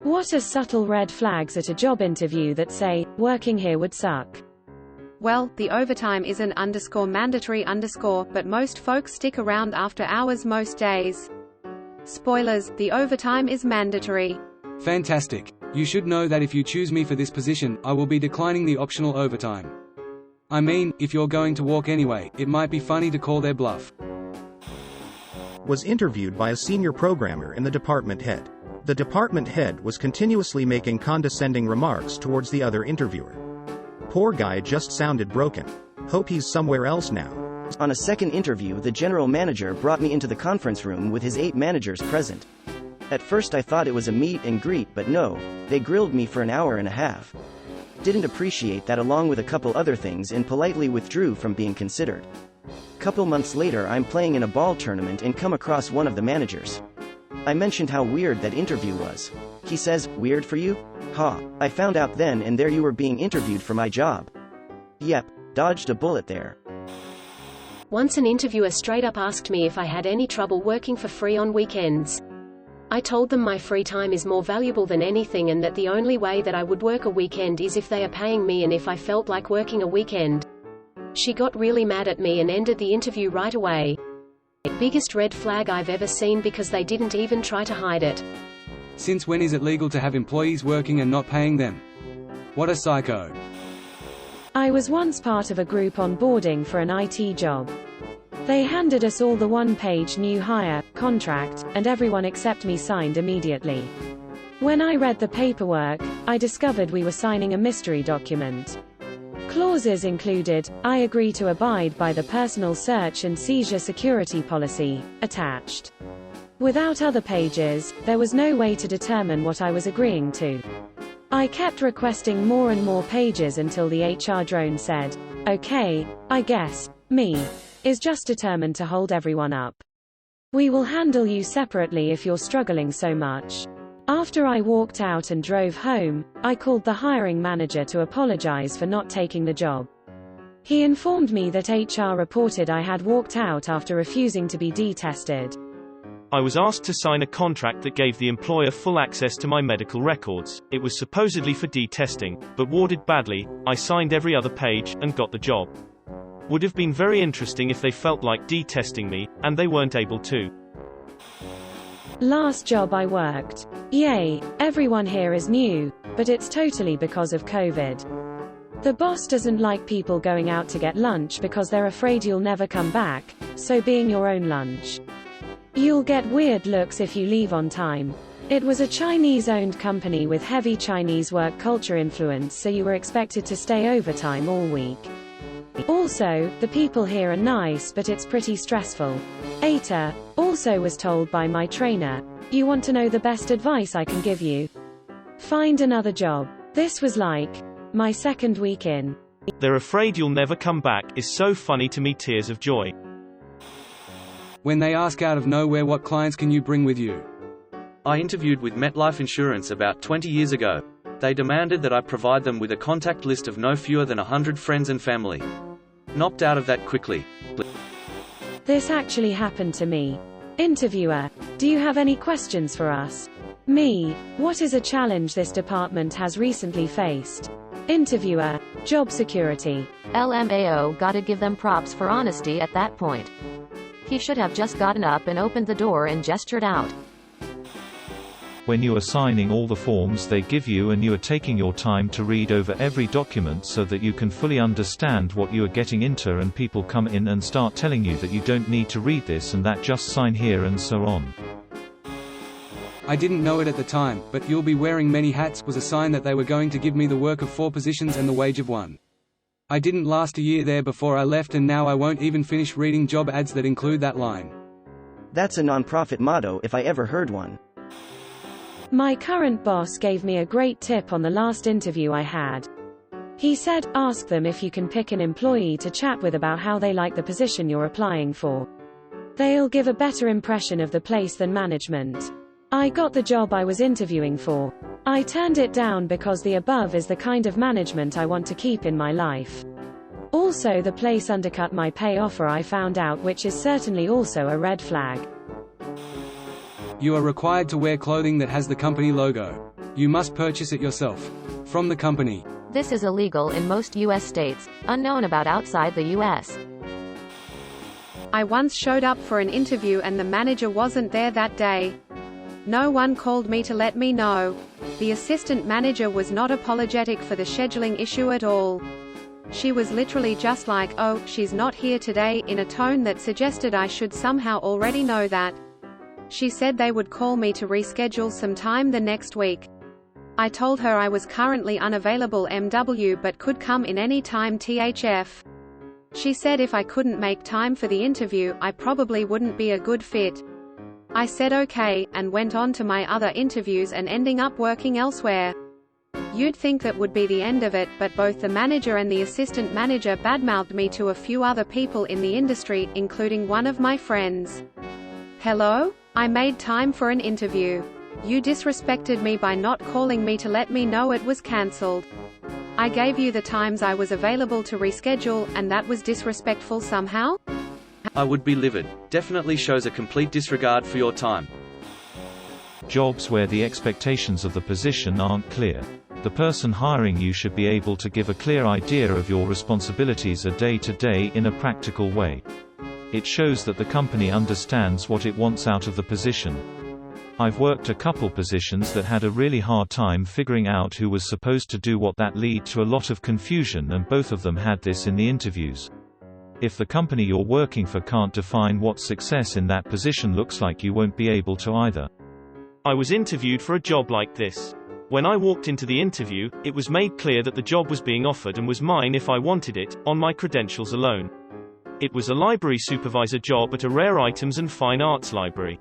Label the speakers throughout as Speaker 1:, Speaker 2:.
Speaker 1: What are subtle red flags at a job interview that say, working here would suck?
Speaker 2: Well, the overtime isn't _mandatory_, but most folks stick around after hours most days. Spoilers, the overtime is mandatory.
Speaker 3: Fantastic. You should know that if you choose me for this position, I will be declining the optional overtime. I mean, if you're going to walk anyway, it might be funny to call their bluff.
Speaker 4: Was interviewed by a senior programmer and the department head. The department head was continuously making condescending remarks towards the other interviewer. Poor guy just sounded broken. Hope he's somewhere else now.
Speaker 5: On a second interview, the general manager brought me into the conference room with his 8 managers present. At first I thought it was a meet and greet, but no, they grilled me for an hour and a half. Didn't appreciate that, along with a couple other things, and politely withdrew from being considered. Couple months later, I'm playing in a ball tournament and come across one of the managers. I mentioned how weird that interview was. He says, "Weird for you? Ha, I found out then and there you were being interviewed for my job." Yep, dodged a bullet there.
Speaker 1: Once an interviewer straight up asked me if I had any trouble working for free on weekends. I told them my free time is more valuable than anything and that the only way that I would work a weekend is if they are paying me and if I felt like working a weekend. She got really mad at me and ended the interview right away. Biggest red flag I've ever seen, because they didn't even try to hide it.
Speaker 3: Since when is it legal to have employees working and not paying them? What a psycho.
Speaker 1: I was once part of a group onboarding for an IT job. They handed us all the one-page new hire contract, and everyone except me signed immediately. When I read the paperwork, I discovered we were signing a mystery document. Clauses included, "I agree to abide by the personal search and seizure security policy," attached. Without other pages, there was no way to determine what I was agreeing to. I kept requesting more and more pages until the HR drone said, "Okay, I guess, me, is just determined to hold everyone up. We will handle you separately if you're struggling so much." After I walked out and drove home, I called the hiring manager to apologize for not taking the job. He informed me that HR reported I had walked out after refusing to be detested.
Speaker 6: I was asked to sign a contract that gave the employer full access to my medical records. It was supposedly for detesting, but worded badly. I signed every other page, and got the job. Would have been very interesting if they felt like detesting me, and they weren't able to.
Speaker 1: Last job I worked. Yay, everyone here is new, but it's totally because of COVID. The boss doesn't like people going out to get lunch because they're afraid you'll never come back, so being your own lunch. You'll get weird looks if you leave on time. It was a Chinese-owned company with heavy Chinese work culture influence, so you were expected to stay overtime all week. Also, the people here are nice, but it's pretty stressful. ATA also was told by my trainer, "You want to know the best advice I can give you? Find another job." This was like my second week in.
Speaker 6: "They're afraid you'll never come back" is so funny to me, tears of joy.
Speaker 3: When they ask out of nowhere, "What clients can you bring with you?"
Speaker 7: I interviewed with MetLife Insurance about 20 years ago. They demanded that I provide them with a contact list of no fewer than 100 friends and family. Knocked out of that quickly.
Speaker 1: This actually happened to me. Interviewer: "Do you have any questions for us?" Me: "What is a challenge this department has recently faced?" Interviewer: "Job security."
Speaker 8: LMAO, gotta give them props for honesty at that point. He should have just gotten up and opened the door and gestured out.
Speaker 9: When you are signing all the forms they give you and you are taking your time to read over every document so that you can fully understand what you are getting into, and people come in and start telling you that you don't need to read this and that, just sign here and so on.
Speaker 3: I didn't know it at the time, but "You'll be wearing many hats" was a sign that they were going to give me the work of 4 positions and the wage of 1. I didn't last a year there before I left, and now I won't even finish reading job ads that include that line.
Speaker 5: That's a non-profit motto if I ever heard one.
Speaker 1: My current boss gave me a great tip on the last interview I had. He said, "Ask them if you can pick an employee to chat with about how they like the position you're applying for. They'll give a better impression of the place than management." I got the job I was interviewing for. I turned it down because the above is the kind of management I want to keep in my life. Also, the place undercut my pay offer, I found out, which is certainly also a red flag.
Speaker 3: You are required to wear clothing that has the company logo. You must purchase it yourself. From the company.
Speaker 8: This is illegal in most U.S. states, unknown about outside the U.S.
Speaker 2: I once showed up for an interview and the manager wasn't there that day. No one called me to let me know. The assistant manager was not apologetic for the scheduling issue at all. She was literally just like, "Oh, she's not here today," in a tone that suggested I should somehow already know that. She said they would call me to reschedule some time the next week. I told her I was currently unavailable MW but could come in any time THF. She said if I couldn't make time for the interview, I probably wouldn't be a good fit. I said okay, and went on to my other interviews and ending up working elsewhere. You'd think that would be the end of it, but both the manager and the assistant manager badmouthed me to a few other people in the industry, including one of my friends. Hello? I made time for an interview. You disrespected me by not calling me to let me know it was cancelled. I gave you the times I was available to reschedule, and that was disrespectful somehow?
Speaker 7: I would be livid. Definitely shows a complete disregard for your time.
Speaker 9: Jobs where the expectations of the position aren't clear. The person hiring you should be able to give a clear idea of your responsibilities a day to day in a practical way. It shows that the company understands what it wants out of the position. I've worked a couple positions that had a really hard time figuring out who was supposed to do what. That lead to a lot of confusion, and both of them had this in the interviews. If the company you're working for can't define what success in that position looks like, you won't be able to either.
Speaker 6: I was interviewed for a job like this. When I walked into the interview, it was made clear that the job was being offered and was mine if I wanted it, on my credentials alone. It was a library supervisor job at a rare items and fine arts library.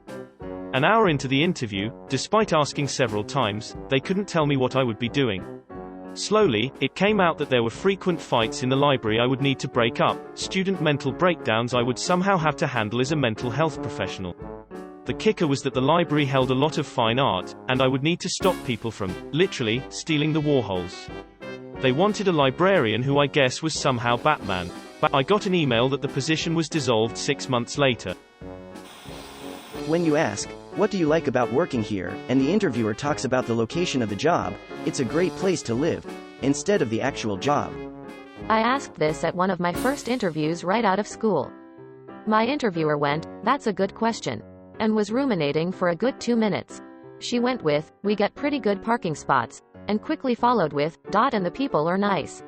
Speaker 6: An hour into the interview, despite asking several times, they couldn't tell me what I would be doing. Slowly, it came out that there were frequent fights in the library I would need to break up, student mental breakdowns I would somehow have to handle as a mental health professional. The kicker was that the library held a lot of fine art, and I would need to stop people from, literally, stealing the Warhols. They wanted a librarian who I guess was somehow Batman. But I got an email that the position was dissolved 6 months later.
Speaker 5: When you ask, "What do you like about working here?" and the interviewer talks about the location of the job, it's a great place to live, instead of the actual job.
Speaker 8: I asked this at one of my first interviews right out of school. My interviewer went, "That's a good question," and was ruminating for a good 2 minutes. She went with, "We get pretty good parking spots," and quickly followed with, "And the people are nice."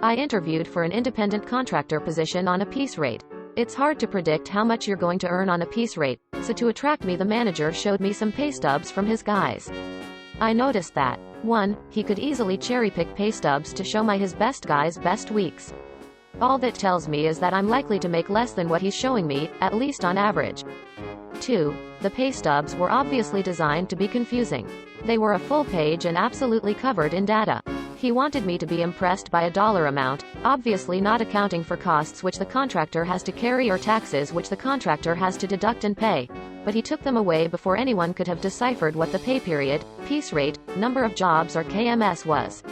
Speaker 8: I interviewed for an independent contractor position on a piece rate. It's hard to predict how much you're going to earn on a piece rate, so to attract me the manager showed me some pay stubs from his guys. I noticed that 1. He could easily cherry-pick pay stubs to show his best guys' best weeks. All that tells me is that I'm likely to make less than what he's showing me, at least on average. 2. The pay stubs were obviously designed to be confusing. They were a full page and absolutely covered in data. He wanted me to be impressed by a dollar amount, obviously not accounting for costs which the contractor has to carry or taxes which the contractor has to deduct and pay. But he took them away before anyone could have deciphered what the pay period, piece rate, number of jobs or KMS was.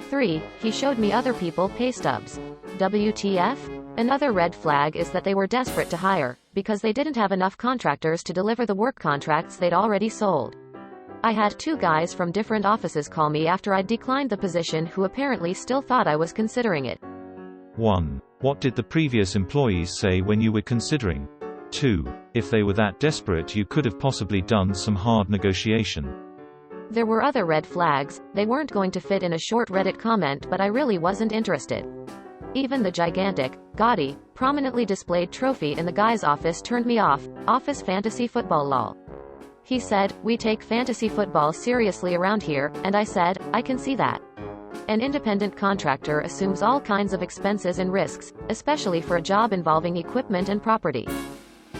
Speaker 8: 3. He showed me other people pay stubs. WTF? Another red flag is that they were desperate to hire, because they didn't have enough contractors to deliver the work contracts they'd already sold. I had 2 guys from different offices call me after I'd declined the position who apparently still thought I was considering it.
Speaker 9: 1. What did the previous employees say when you were considering? 2. If they were that desperate, you could have possibly done some hard negotiation.
Speaker 8: There were other red flags. They weren't going to fit in a short Reddit comment, but I really wasn't interested. Even the gigantic, gaudy, prominently displayed trophy in the guy's office turned me off. Office fantasy football lol. He said, "We take fantasy football seriously around here," and I said, "I can see that." An independent contractor assumes all kinds of expenses and risks, especially for a job involving equipment and property.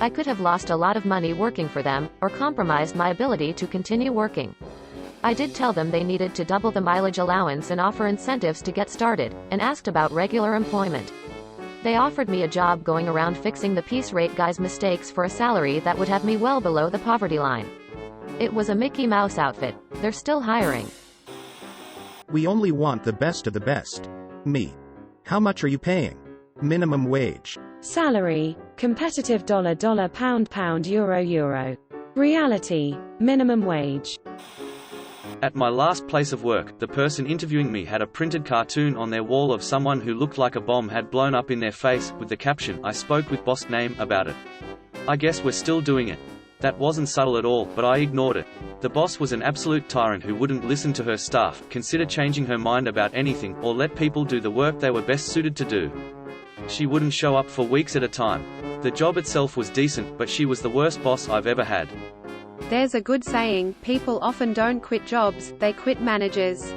Speaker 8: I could have lost a lot of money working for them, or compromised my ability to continue working. I did tell them they needed to double the mileage allowance and offer incentives to get started, and asked about regular employment. They offered me a job going around fixing the piece rate guys' mistakes for a salary that would have me well below the poverty line. It was a Mickey Mouse outfit. They're still hiring.
Speaker 4: We only want the best of the best. Me. How much are you paying? Minimum wage.
Speaker 1: Salary, competitive $, $, £, €, €. Reality, minimum wage.
Speaker 7: At my last place of work, the person interviewing me had a printed cartoon on their wall of someone who looked like a bomb had blown up in their face, with the caption, "I spoke with boss name about it. I guess we're still doing it." That wasn't subtle at all, but I ignored it. The boss was an absolute tyrant who wouldn't listen to her staff, consider changing her mind about anything, or let people do the work they were best suited to do. She wouldn't show up for weeks at a time. The job itself was decent, but she was the worst boss I've ever had.
Speaker 2: There's a good saying, people often don't quit jobs, they quit managers.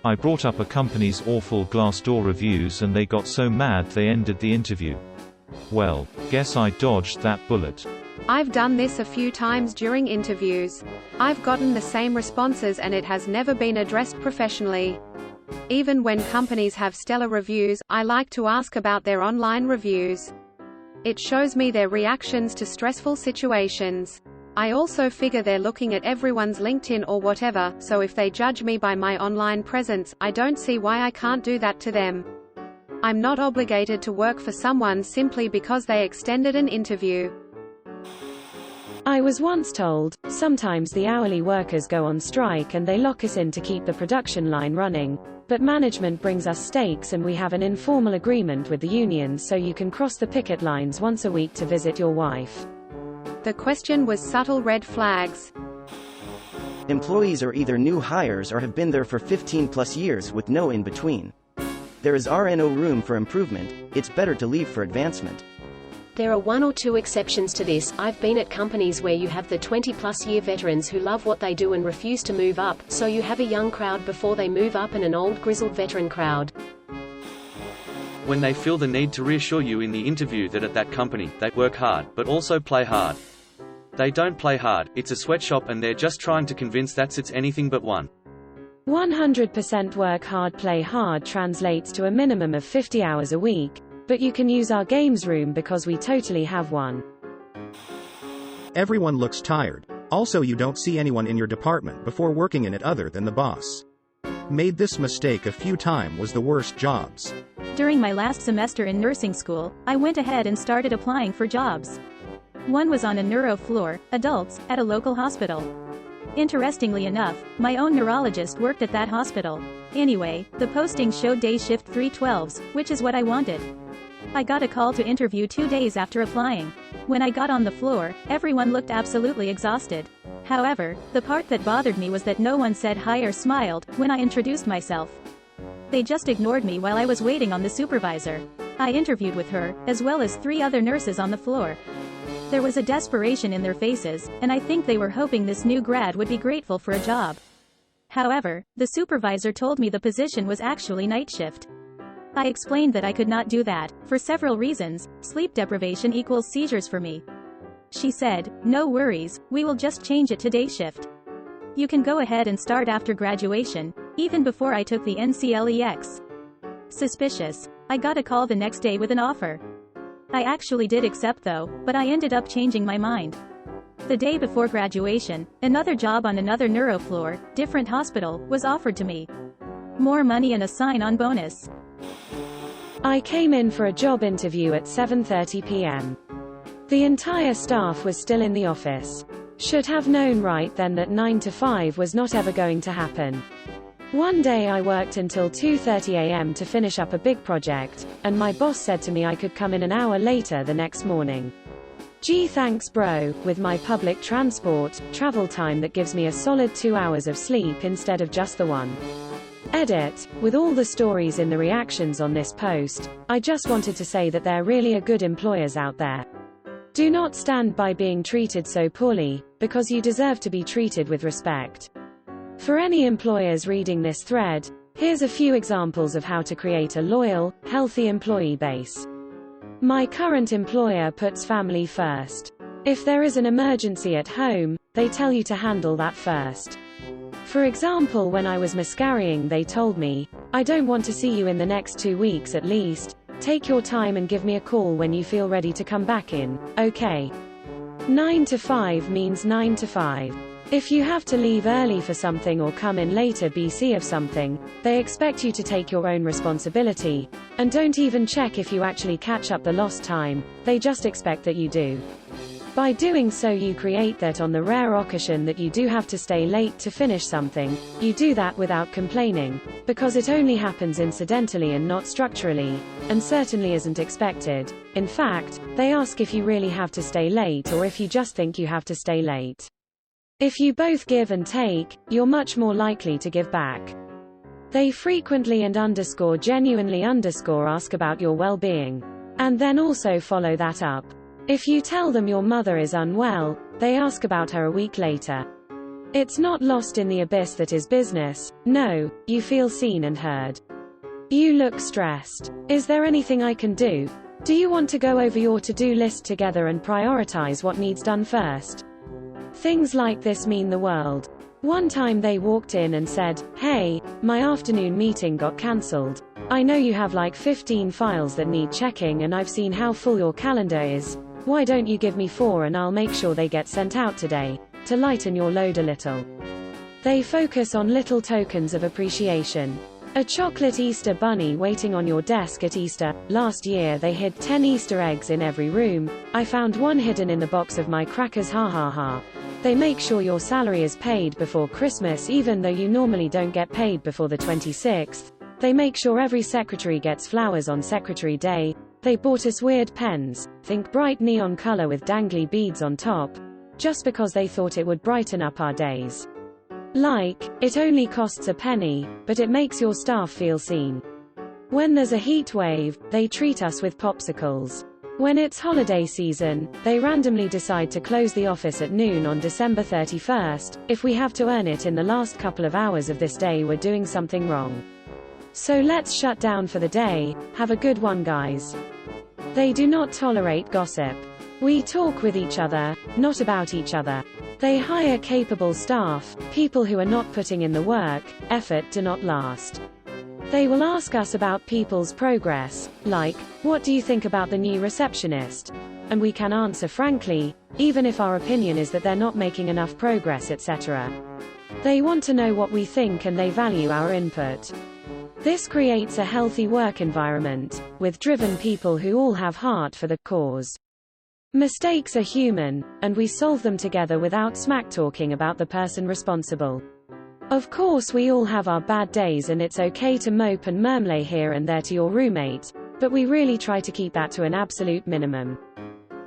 Speaker 9: I brought up a company's awful Glassdoor reviews and they got so mad they ended the interview. Well, guess I dodged that bullet.
Speaker 2: I've done this a few times during interviews. I've gotten the same responses and it has never been addressed professionally. Even when companies have stellar reviews, I like to ask about their online reviews. It shows me their reactions to stressful situations. I also figure they're looking at everyone's LinkedIn or whatever, so if they judge me by my online presence, I don't see why I can't do that to them. I'm not obligated to work for someone simply because they extended an interview.
Speaker 1: I was once told, sometimes the hourly workers go on strike and they lock us in to keep the production line running, but management brings us steaks and we have an informal agreement with the unions so you can cross the picket lines once a week to visit your wife.
Speaker 2: The question was subtle red flags.
Speaker 5: Employees are either new hires or have been there for 15 plus years with no in between. There is RNO room for improvement, it's better to leave for advancement.
Speaker 10: There are one or two exceptions to this. I've been at companies where you have the 20-plus year veterans who love what they do and refuse to move up, so you have a young crowd before they move up and an old grizzled veteran crowd.
Speaker 7: When they feel the need to reassure you in the interview that at that company, they work hard, but also play hard. They don't play hard, it's a sweatshop and they're just trying to convince that's it's anything but one.
Speaker 1: 100% work hard play hard translates to a minimum of 50 hours a week, but you can use our games room because we totally have one.
Speaker 4: Everyone looks tired. Also, you don't see anyone in your department before working in it other than the boss. Made this mistake a few times was the worst jobs.
Speaker 11: During my last semester in nursing school, I went ahead and started applying for jobs. One was on a neuro floor, adults, at a local hospital. Interestingly enough, my own neurologist worked at that hospital. Anyway, the posting showed day shift 312s, which is what I wanted. I got a call to interview 2 days after applying. When I got on the floor, everyone looked absolutely exhausted. However, the part that bothered me was that no one said hi or smiled when I introduced myself. They just ignored me while I was waiting on the supervisor. I interviewed with her, as well as 3 other nurses on the floor. There was a desperation in their faces, and I think they were hoping this new grad would be grateful for a job. However, the supervisor told me the position was actually night shift. I explained that I could not do that, for several reasons. Sleep deprivation equals seizures for me. She said, "No worries, we will just change it to day shift. You can go ahead and start after graduation," even before I took the NCLEX. Suspicious. I got a call the next day with an offer. I actually did accept though, but I ended up changing my mind. The day before graduation, another job on another neuro floor, different hospital, was offered to me. More money and a sign-on bonus.
Speaker 1: I came in for a job interview at 7:30 p.m. The entire staff was still in the office. Should have known right then that 9 to 5 was not ever going to happen. One day I worked until 2:30 a.m. to finish up a big project, and my boss said to me I could come in an hour later the next morning. Gee thanks bro, with my public transport, travel time that gives me a solid 2 hours of sleep instead of just the one. Edit. With all the stories in the reactions on this post, I just wanted to say that there really are good employers out there. Do not stand by being treated so poorly, because you deserve to be treated with respect. For any employers reading this thread, here's a few examples of how to create a loyal, healthy employee base. My current employer puts family first. If there is an emergency at home, they tell you to handle that first. For example, when I was miscarrying, they told me, "I don't want to see you in the next 2 weeks at least. Take your time and give me a call when you feel ready to come back in, okay?" 9 to 5 means 9 to 5. If you have to leave early for something or come in later BC of something, they expect you to take your own responsibility, and don't even check if you actually catch up the lost time, they just expect that you do. By doing so you create that on the rare occasion that you do have to stay late to finish something, you do that without complaining, because it only happens incidentally and not structurally, and certainly isn't expected. In fact, they ask if you really have to stay late or if you just think you have to stay late. If you both give and take, you're much more likely to give back. They frequently and genuinely ask about your well-being. And then also follow that up. If you tell them your mother is unwell, they ask about her a week later. It's not lost in the abyss that is business. No, you feel seen and heard. You look stressed. Is there anything I can do? Do you want to go over your to-do list together and prioritize what needs done first? Things like this mean the world. One time they walked in and said, "Hey, my afternoon meeting got cancelled. I know you have like 15 files that need checking and I've seen how full your calendar is. Why don't you give me 4 and I'll make sure they get sent out today, to lighten your load a little." They focus on little tokens of appreciation. A chocolate Easter bunny waiting on your desk at Easter. Last year they hid 10 Easter eggs in every room. I found one hidden in the box of my crackers, ha ha ha. They make sure your salary is paid before Christmas even though you normally don't get paid before the 26th. They make sure every secretary gets flowers on Secretary Day. They bought us weird pens, think bright neon color with dangly beads on top, just because they thought it would brighten up our days. Like, it only costs a penny, but it makes your staff feel seen. When there's a heat wave, they treat us with popsicles. When it's holiday season, they randomly decide to close the office at noon on December 31st. If we have to earn it in the last couple of hours of this day, we're doing something wrong. So let's shut down for the day. Have a good one, guys. They do not tolerate gossip. We talk with each other, not about each other. They hire capable staff. People who are not putting in the work, effort do not last. They will ask us about people's progress, like, "What do you think about the new receptionist?" And we can answer frankly, even if our opinion is that they're not making enough progress, etc. They want to know what we think and they value our input. This creates a healthy work environment, with driven people who all have heart for the cause. Mistakes are human, and we solve them together without smack-talking about the person responsible. Of course we all have our bad days and it's okay to mope and murmur here and there to your roommate, but we really try to keep that to an absolute minimum.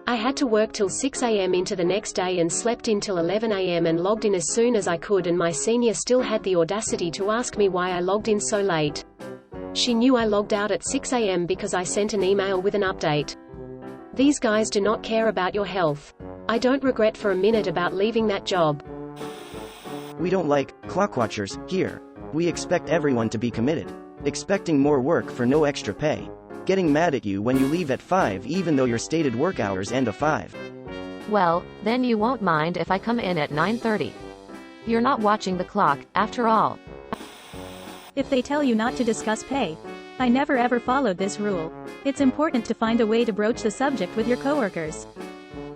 Speaker 10: I had to work till 6 a.m. into the next day and slept in till 11 a.m. and logged in as soon as I could, and my senior still had the audacity to ask me why I logged in so late. She knew I logged out at 6 a.m. because I sent an email with an update. These guys do not care about your health. I don't regret for a minute about leaving that job.
Speaker 5: We don't like clock watchers here. We expect everyone to be committed. Expecting more work for no extra pay. Getting mad at you when you leave at 5 even though your stated work hours end at 5.
Speaker 8: Well, then you won't mind if I come in at 9:30. You're not watching the clock, after all.
Speaker 11: If they tell you not to discuss pay, I never ever followed this rule. It's important to find a way to broach the subject with your coworkers.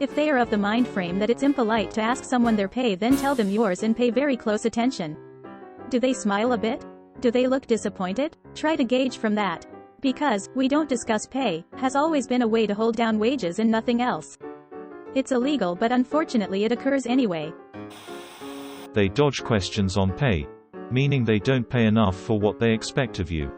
Speaker 11: If they are of the mind frame that it's impolite to ask someone their pay, then tell them yours and pay very close attention. Do they smile a bit? Do they look disappointed? Try to gauge from that. Because, "we don't discuss pay," has always been a way to hold down wages and nothing else. It's illegal, but unfortunately it occurs anyway.
Speaker 9: They dodge questions on pay, meaning they don't pay enough for what they expect of you.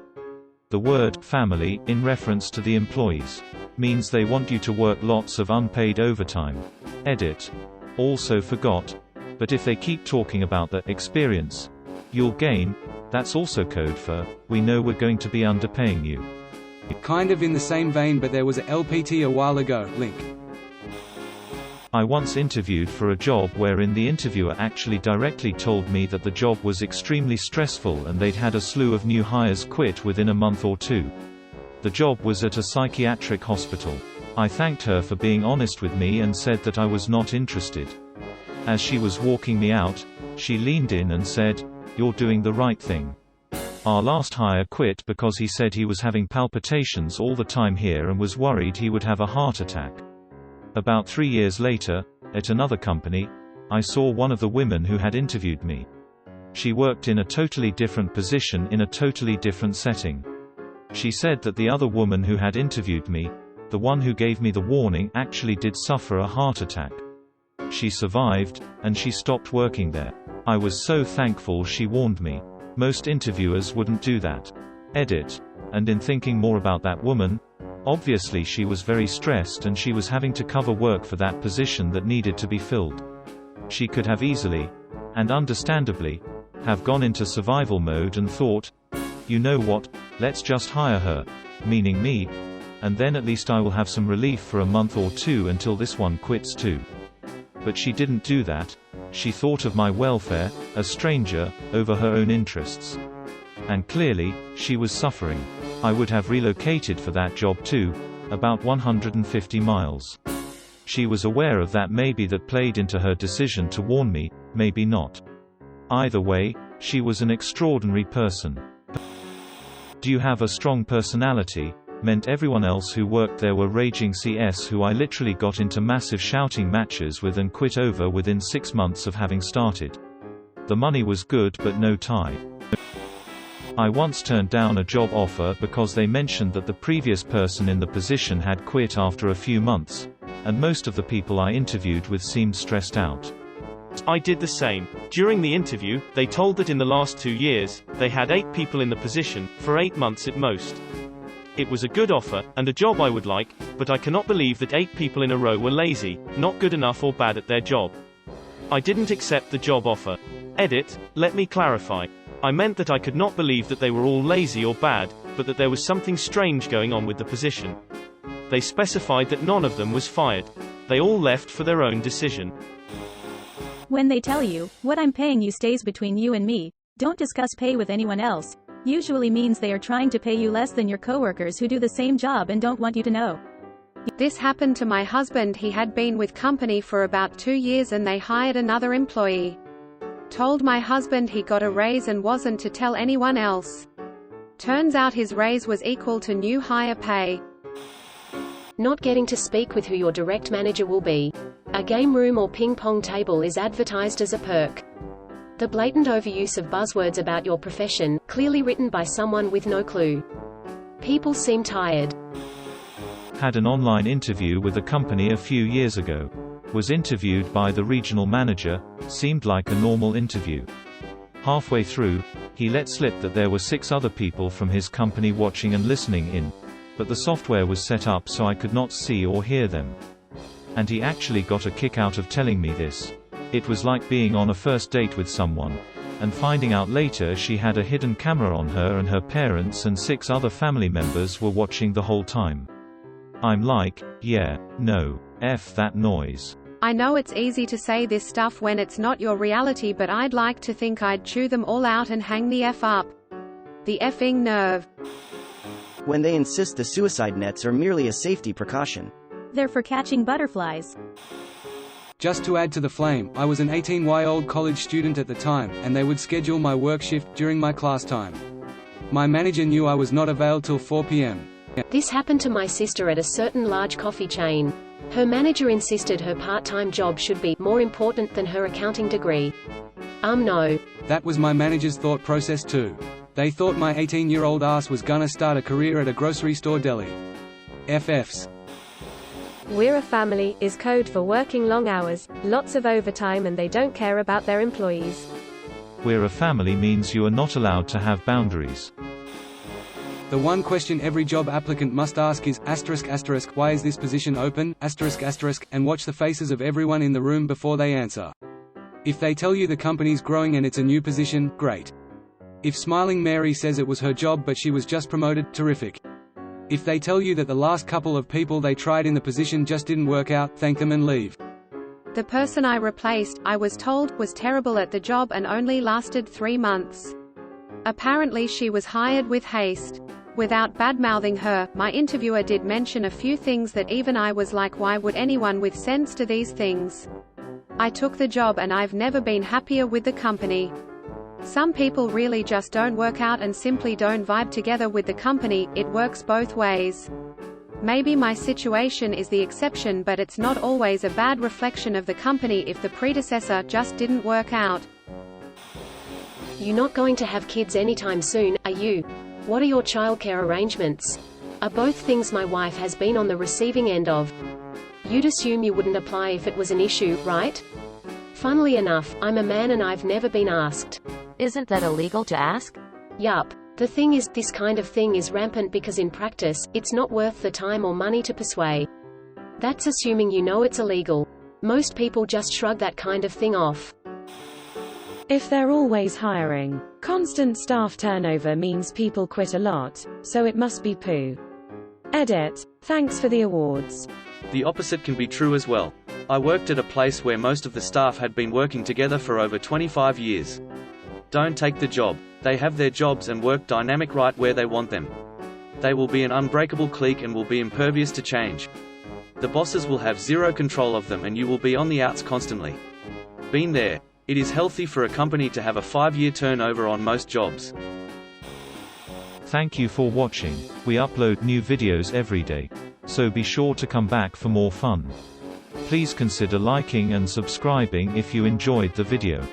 Speaker 9: The word family, in reference to the employees, means they want you to work lots of unpaid overtime. Edit. Also forgot. But if they keep talking about the experience you'll gain, that's also code for, "We know we're going to be underpaying you."
Speaker 3: Kind of in the same vein, but there was a LPT a while ago, link.
Speaker 9: I once interviewed for a job wherein the interviewer actually directly told me that the job was extremely stressful and they'd had a slew of new hires quit within a month or two. The job was at a psychiatric hospital. I thanked her for being honest with me and said that I was not interested. As she was walking me out, she leaned in and said, "You're doing the right thing. Our last hire quit because he said he was having palpitations all the time here and was worried he would have a heart attack." About 3 years later, at another company, I saw one of the women who had interviewed me. She worked in a totally different position in a totally different setting. She said that the other woman who had interviewed me, the one who gave me the warning, actually did suffer a heart attack. She survived, and she stopped working there. I was so thankful she warned me. Most interviewers wouldn't do that. Edit. And in thinking more about that woman, obviously she was very stressed and she was having to cover work for that position that needed to be filled. She could have easily, and understandably, have gone into survival mode and thought, you know what, let's just hire her, meaning me, and then at least I will have some relief for a month or two until this one quits too. But she didn't do that. She thought of my welfare, a stranger, over her own interests. And clearly, she was suffering. I would have relocated for that job too, about 150 miles. She was aware of that. Maybe that played into her decision to warn me, maybe not. Either way, she was an extraordinary person. Do you have a strong personality? Meant everyone else who worked there were raging CS who I literally got into massive shouting matches with and quit over within 6 months of having started. The money was good but no tie. I once turned down a job offer because they mentioned that the previous person in the position had quit after a few months, and most of the people I interviewed with seemed stressed out.
Speaker 6: I did the same. During the interview, they told that in the last 2 years, they had 8 people in the position, for 8 months at most. It was a good offer, and a job I would like, but I cannot believe that 8 people in a row were lazy, not good enough or bad at their job. I didn't accept the job offer. Edit, let me clarify. I meant that I could not believe that they were all lazy or bad, but that there was something strange going on with the position. They specified that none of them was fired. They all left for their own decision.
Speaker 11: When they tell you, what I'm paying you stays between you and me, don't discuss pay with anyone else, usually means they are trying to pay you less than your coworkers who do the same job and don't want you to know.
Speaker 2: This happened to my husband. He had been with company for about 2 years and they hired another employee. Told my husband he got a raise and wasn't to tell anyone else. Turns out his raise was equal to new hire pay.
Speaker 10: Not getting to speak with who your direct manager will be. A game room or ping pong table is advertised as a perk. The blatant overuse of buzzwords about your profession, clearly written by someone with no clue. People seem tired.
Speaker 9: Had an online interview with a company a few years ago. Was interviewed by the regional manager, seemed like a normal interview. Halfway through, he let slip that there were 6 other people from his company watching and listening in, but the software was set up so I could not see or hear them. And he actually got a kick out of telling me this. It was like being on a first date with someone, and finding out later she had a hidden camera on her and her parents and 6 other family members were watching the whole time. I'm like, yeah, no, F that noise.
Speaker 2: I know it's easy to say this stuff when it's not your reality, but I'd like to think I'd chew them all out and hang the F up. The effing nerve.
Speaker 5: When they insist the suicide nets are merely a safety precaution.
Speaker 11: They're for catching butterflies.
Speaker 3: Just to add to the flame, I was an 18-year-old college student at the time, and they would schedule my work shift during my class time. My manager knew I was not available till 4 p.m.
Speaker 10: This happened to my sister at a certain large coffee chain. Her manager insisted her part-time job should be more important than her accounting degree. No.
Speaker 3: That was my manager's thought process too. They thought my 18-year-old ass was gonna start a career at a grocery store deli. FFs.
Speaker 1: We're a family is code for working long hours, lots of overtime, and they don't care about their employees.
Speaker 9: We're a family means you are not allowed to have boundaries.
Speaker 3: The one question every job applicant must ask is, ***, why is this position open, ***, and watch the faces of everyone in the room before they answer. If they tell you the company's growing and it's a new position, great. If Smiling Mary says it was her job but she was just promoted, terrific. If they tell you that the last couple of people they tried in the position just didn't work out, thank them and leave.
Speaker 2: The person I replaced, I was told, was terrible at the job and only lasted 3 months. Apparently she was hired with haste. Without badmouthing her, my interviewer did mention a few things that even I was like, why would anyone with sense do these things? I took the job and I've never been happier with the company. Some people really just don't work out and simply don't vibe together with the company. It works both ways. Maybe my situation is the exception, but it's not always a bad reflection of the company if the predecessor just didn't work out.
Speaker 10: You're not going to have kids anytime soon, are you? What are your childcare arrangements? Are both things my wife has been on the receiving end of. You'd assume you wouldn't apply if it was an issue, right? Funnily enough, I'm a man and I've never been asked.
Speaker 8: Isn't that illegal to ask?
Speaker 10: Yup. The thing is, this kind of thing is rampant because in practice, it's not worth the time or money to persuade. That's assuming you know it's illegal. Most people just shrug that kind of thing off.
Speaker 1: If they're always hiring, constant staff turnover means people quit a lot, so it must be poo. Edit. Thanks for the awards.
Speaker 7: The opposite can be true as well. I worked at a place where most of the staff had been working together for over 25 years. Don't take the job. They have their jobs and work dynamic right where they want them. They will be an unbreakable clique and will be impervious to change. The bosses will have zero control of them and you will be on the outs constantly. Been there. It is healthy for a company to have a 5-year turnover on most jobs.
Speaker 9: Thank you for watching. We upload new videos every day. So be sure to come back for more fun. Please consider liking and subscribing if you enjoyed the video.